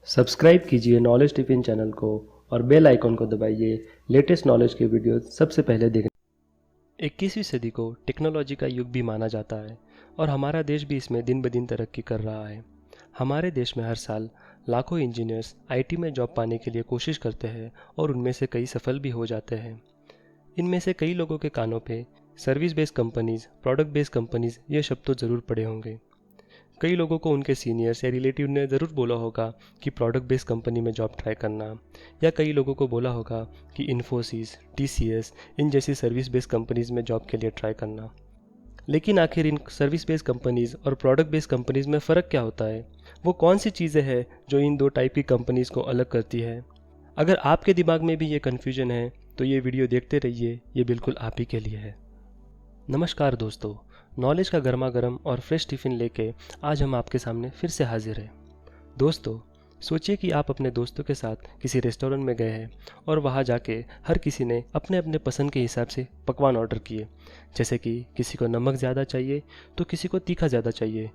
Subscribe कीजिए knowledge tiffin channel को और बेल आइकन को दबाइए लेटेस्ट नॉलेज के वीडियो सबसे पहले देखने। 21वीं सदी को टेक्नोलॉजी का युग भी माना जाता है और हमारा देश भी इसमें दिन ब दिन तरक्की कर रहा है। हमारे देश में हर साल लाखों इंजीनियर्स आईटी में जॉब पाने के लिए कोशिश करते हैं और उनमें से कई सफल भी हो जाते हैं। इनमें से कई लोगों के कानों पे service based companies, product based companies ये शब्द तो ज़रूर पड़े होंगे। कई लोगों को उनके सीनियर्स या रिलेटिव ने ज़रूर बोला होगा कि प्रोडक्ट बेस्ड कंपनी में जॉब ट्राई करना, या कई लोगों को बोला होगा कि इन्फोसिस, टीसीएस इन जैसी सर्विस बेस्ड कंपनीज़ में जॉब के लिए ट्राई करना। लेकिन आखिर इन सर्विस बेस्ड कंपनीज़ और प्रोडक्ट बेस्ड कंपनीज़ में फ़र्क क्या होता है? वो कौन सी चीज़ें हैं जो इन दो टाइप की कंपनीज़ को अलग करती है? अगर आपके दिमाग में भी ये कन्फ्यूजन है तो ये वीडियो देखते रहिए, ये बिल्कुल आप ही के लिए है। नमस्कार दोस्तों, नॉलेज का गर्मा गर्म और फ्रेश टिफ़िन लेके आज हम आपके सामने फिर से हाजिर हैं। दोस्तों, सोचिए कि आप अपने दोस्तों के साथ किसी रेस्टोरेंट में गए हैं और वहाँ जाके हर किसी ने अपने अपने पसंद के हिसाब से पकवान ऑर्डर किए। जैसे कि किसी को नमक ज़्यादा चाहिए तो किसी को तीखा ज़्यादा चाहिए।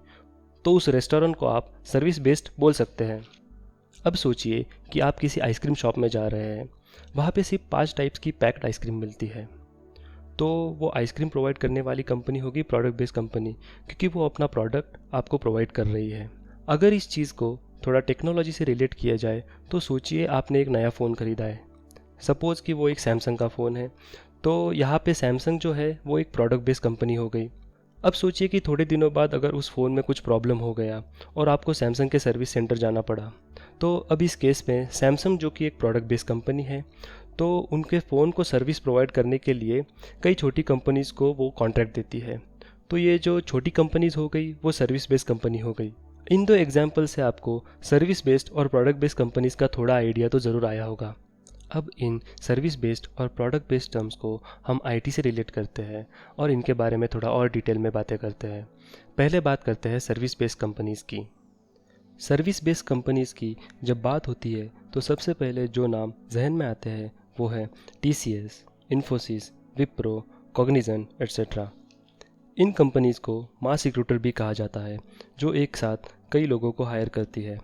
तो उस रेस्टोरेंट को आप सर्विस बेस्ड बोल सकते हैं। अब सोचिए कि आप किसी आइसक्रीम शॉप में जा रहे हैं, वहाँ पे सिर्फ 5 टाइप्स की पैक्ड आइसक्रीम मिलती है। तो वो आइसक्रीम प्रोवाइड करने वाली कंपनी होगी प्रोडक्ट बेस्ड कंपनी, क्योंकि वो अपना प्रोडक्ट आपको प्रोवाइड कर रही है। अगर इस चीज़ को थोड़ा टेक्नोलॉजी से रिलेट किया जाए तो सोचिए आपने एक नया फ़ोन ख़रीदा है। सपोज़ कि वो एक सैमसंग का फ़ोन है, तो यहाँ पे सैमसंग जो है वो एक प्रोडक्ट बेस्ड कंपनी हो गई। अब सोचिए कि थोड़े दिनों बाद अगर उस फ़ोन में कुछ प्रॉब्लम हो गया और आपको सैमसंग के सर्विस सेंटर जाना पड़ा, तो अब इस केस में सैमसंग जो कि एक प्रोडक्ट बेस्ड कंपनी है, तो उनके फ़ोन को सर्विस प्रोवाइड करने के लिए कई छोटी कंपनीज़ को वो कॉन्ट्रैक्ट देती है। तो ये जो छोटी कंपनीज़ हो गई वो सर्विस बेस्ड कंपनी हो गई। इन दो एग्जाम्पल से आपको सर्विस बेस्ड और प्रोडक्ट बेस्ड कंपनीज़ का थोड़ा आइडिया तो ज़रूर आया होगा। अब इन सर्विस बेस्ड और प्रोडक्ट बेस्ड टर्म्स को हम आईटी से रिलेट करते हैं और इनके बारे में थोड़ा और डिटेल में बातें करते हैं। पहले बात करते हैं सर्विस बेस्ड कंपनीज़ की। सर्विस बेस्ड कंपनीज़ की जब बात होती है तो सबसे पहले जो नाम जहन में आते हैं वो है TCS, Infosys, Wipro, Cognizant etcetera. इन कंपनीज़ को मास रिक्रूटर भी कहा जाता है, जो एक साथ कई लोगों को हायर करती है।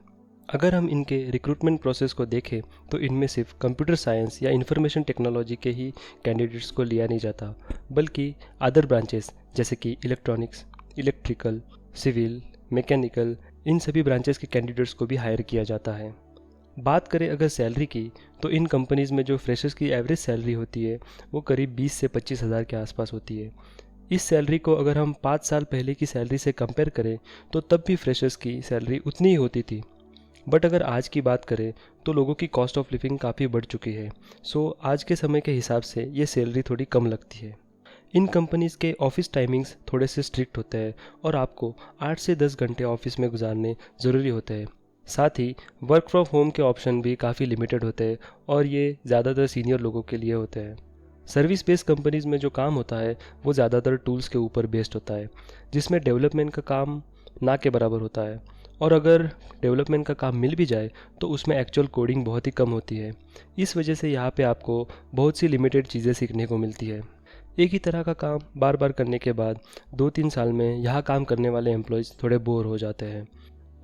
अगर हम इनके रिक्रूटमेंट प्रोसेस को देखें तो इनमें सिर्फ कंप्यूटर साइंस या इंफॉर्मेशन टेक्नोलॉजी के ही कैंडिडेट्स को लिया नहीं जाता, बल्कि अदर ब्रांचेस जैसे कि इलेक्ट्रॉनिक्स, इलेक्ट्रिकल, सिविल, मैकेनिकल, इन सभी ब्रांचेस के कैंडिडेट्स को भी हायर किया जाता है। बात करें अगर सैलरी की, तो इन कंपनीज़ में जो फ्रेशर्स की एवरेज सैलरी होती है वो करीब 20 से 25 हज़ार के आसपास होती है। इस सैलरी को अगर हम 5 साल पहले की सैलरी से कंपेयर करें तो तब भी फ्रेशर्स की सैलरी उतनी ही होती थी। बट अगर आज की बात करें तो लोगों की कॉस्ट ऑफ लिविंग काफ़ी बढ़ चुकी है। सो आज के समय के हिसाब से ये सैलरी थोड़ी कम लगती है। इन कंपनीज़ के ऑफिस टाइमिंग्स थोड़े से स्ट्रिक्ट होते हैं और आपको 8 से 10 घंटे ऑफिस में गुजारने ज़रूरी होते हैं। साथ ही वर्क फ्रॉम होम के ऑप्शन भी काफ़ी लिमिटेड होते हैं और ये ज़्यादातर सीनियर लोगों के लिए होते हैं। सर्विस बेस्ड कंपनीज़ में जो काम होता है वो ज़्यादातर टूल्स के ऊपर बेस्ड होता है, जिसमें डेवलपमेंट का काम ना के बराबर होता है। और अगर डेवलपमेंट का काम मिल भी जाए तो उसमें एक्चुअल कोडिंग बहुत ही कम होती है। इस वजह से यहाँ पे आपको बहुत सी लिमिटेड चीज़ें सीखने को मिलती है। एक ही तरह का काम बार बार करने के बाद 2-3 साल में यहाँ काम करने वाले एम्प्लॉयज़ थोड़े बोर हो जाते हैं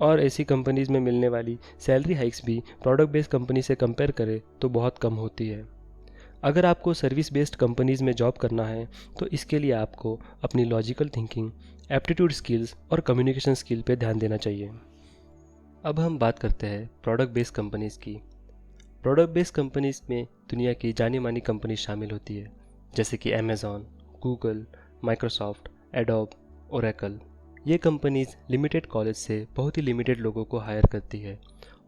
और ऐसी कंपनीज़ में मिलने वाली सैलरी हाइक्स भी प्रोडक्ट बेस्ड कंपनी से कंपेयर करें तो बहुत कम होती है। अगर आपको सर्विस बेस्ड कंपनीज़ में जॉब करना है तो इसके लिए आपको अपनी लॉजिकल थिंकिंग, एप्टीट्यूड स्किल्स और कम्युनिकेशन स्किल पे ध्यान देना चाहिए। अब हम बात करते हैं प्रोडक्ट बेस्ड कंपनीज़ की। प्रोडक्ट बेस्ड कंपनीज़ में दुनिया की जानी मानी कंपनी शामिल होती है, जैसे कि Amazon, Google, Microsoft, adobe, Oracle. ये कंपनीज़ लिमिटेड कॉलेज से बहुत ही लिमिटेड लोगों को हायर करती है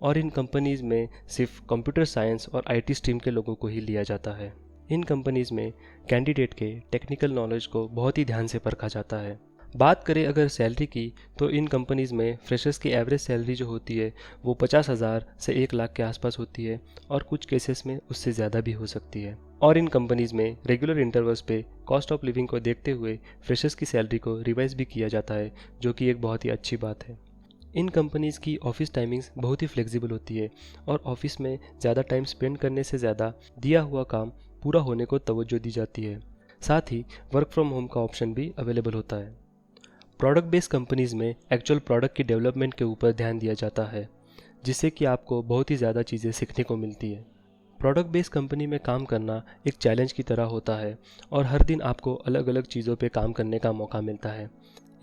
और इन कंपनीज़ में सिर्फ कंप्यूटर साइंस और आईटी स्ट्रीम के लोगों को ही लिया जाता है। इन कंपनीज़ में कैंडिडेट के टेक्निकल नॉलेज को बहुत ही ध्यान से परखा जाता है। बात करें अगर सैलरी की, तो इन कंपनीज़ में फ्रेशर्स की एवरेज सैलरी जो होती है वो 50,000 से 1 लाख के आसपास होती है और कुछ केसेस में उससे ज़्यादा भी हो सकती है। और इन कंपनीज़ में रेगुलर इंटरवल्स पे कॉस्ट ऑफ लिविंग को देखते हुए फ्रेशर्स की सैलरी को रिवाइज भी किया जाता है, जो कि एक बहुत ही अच्छी बात है। इन कंपनीज़ की ऑफिस टाइमिंग्स बहुत ही फ्लेक्सिबल होती है और ऑफिस में ज़्यादा टाइम स्पेंड करने से ज़्यादा दिया हुआ काम पूरा होने को तवज्जो दी जाती है। साथ ही वर्क फ्रॉम होम का ऑप्शन भी अवेलेबल होता है। प्रोडक्ट बेस्ड कंपनीज़ में एक्चुअल प्रोडक्ट की डेवलपमेंट के ऊपर ध्यान दिया जाता है, जिससे कि आपको बहुत ही ज़्यादा चीज़ें सीखने को मिलती है। प्रोडक्ट बेस्ड कंपनी में काम करना एक चैलेंज की तरह होता है और हर दिन आपको अलग अलग चीज़ों पे काम करने का मौका मिलता है।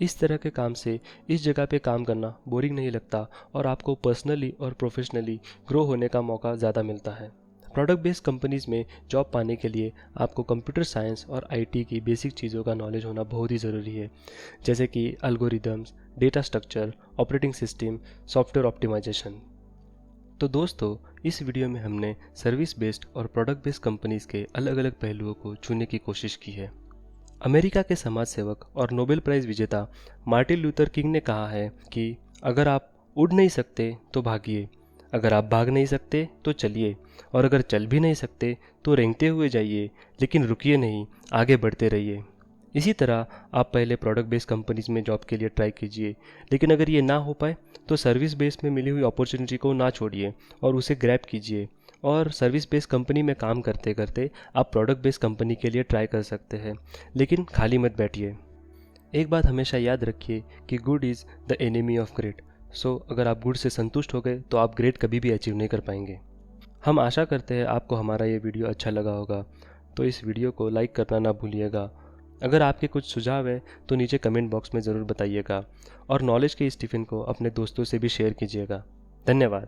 इस तरह के काम से इस जगह पे काम करना बोरिंग नहीं लगता और आपको पर्सनली और प्रोफेशनली ग्रो होने का मौका ज़्यादा मिलता है। प्रोडक्ट बेस्ड कंपनीज़ में जॉब पाने के लिए आपको कंप्यूटर साइंस और आईटी की बेसिक चीज़ों का नॉलेज होना बहुत ही ज़रूरी है, जैसे कि algorithms, data structure, operating system, software optimization. तो दोस्तों, इस वीडियो में हमने सर्विस बेस्ड और प्रोडक्ट बेस्ड कंपनीज़ के अलग अलग पहलुओं को छूने की कोशिश की है। अमेरिका के समाज सेवक और नोबेल प्राइज़ विजेता मार्टिन लूथर किंग ने कहा है कि अगर आप उड़ नहीं सकते तो भागिए, अगर आप भाग नहीं सकते तो चलिए, और अगर चल भी नहीं सकते तो रेंगते हुए जाइए, लेकिन रुकिए नहीं, आगे बढ़ते रहिए। इसी तरह आप पहले प्रोडक्ट बेस्ड कंपनीज में जॉब के लिए ट्राई कीजिए, लेकिन अगर ये ना हो पाए तो सर्विस बेस्ड में मिली हुई अपॉर्चुनिटी को ना छोड़िए और उसे ग्रैब कीजिए। और सर्विस बेस्ड कंपनी में काम करते करते आप प्रोडक्ट बेस्ड कंपनी के लिए ट्राई कर सकते हैं, लेकिन खाली मत बैठिए। एक बात हमेशा याद रखिए कि good is the enemy of great. So अगर आप गुड से संतुष्ट हो गए तो आप ग्रेट कभी भी अचीव नहीं कर पाएंगे। हम आशा करते हैं आपको हमारा ये वीडियो अच्छा लगा होगा, तो इस वीडियो को लाइक करना ना भूलिएगा। अगर आपके कुछ सुझाव है तो नीचे कमेंट बॉक्स में ज़रूर बताइएगा, और नॉलेज के इस टिफ़िन को अपने दोस्तों से भी शेयर कीजिएगा। धन्यवाद।